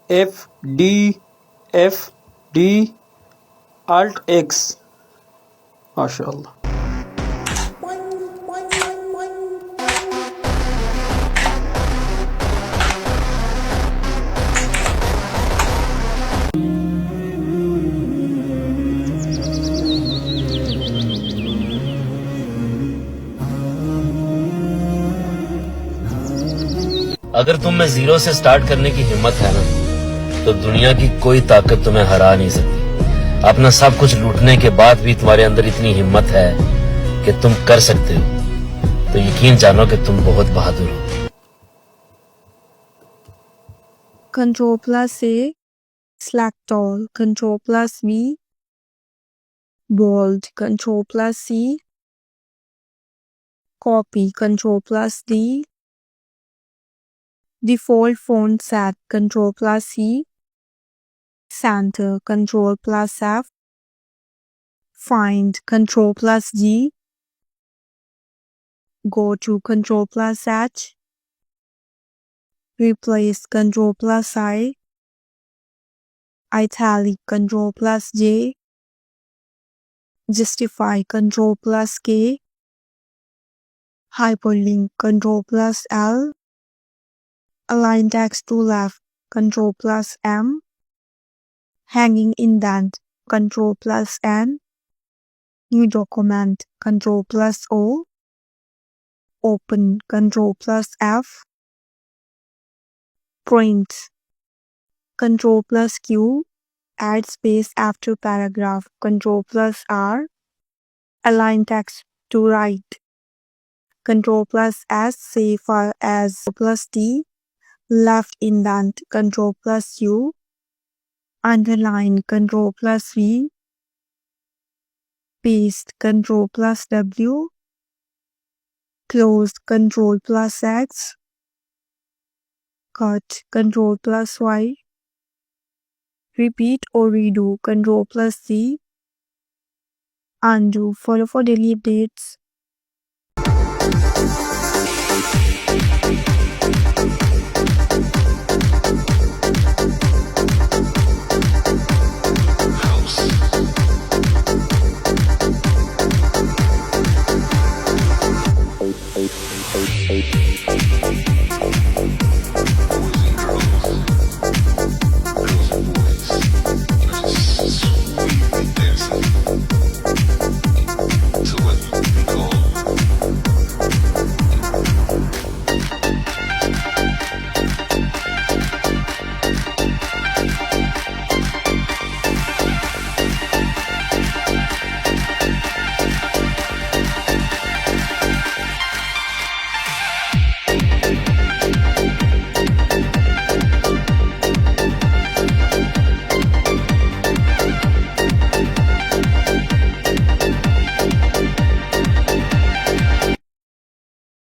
F D F D Alt X. माशाल्लाह. अगर तुम में जीरो से स्टार्ट करने की हिम्मत है ना, तो दुनिया की कोई ताकत तुम्हें हरा नहीं सकती। अपना सब कुछ लूटने के बाद भी तुम्हारे अंदर इतनी हिम्मत है कि तुम कर सकते हो, तो यकीन जानो कि तुम बहुत बहादुर हो। Control plus A, select all. Control plus V, bold. Control plus C, copy. Control plus D, default font set. Control plus C, center. Control plus F, find. Control plus G, go to. Control plus H, replace. Control plus I, italic. Control plus J, justify. Control plus K, hyperlink. Control plus L, align text to left. Control plus M, hanging indent. Control plus N, new document. Control plus O, open. Control plus F, print. Control plus Q, add space after paragraph. Control plus R, align text to right. Control plus S, save file as. Plus T, left indent. Control plus U, underline. Control plus V, paste. Control plus W, close. Control plus X, cut. Control plus Y, repeat or redo. Control plus Z, undo. Follow for daily updates.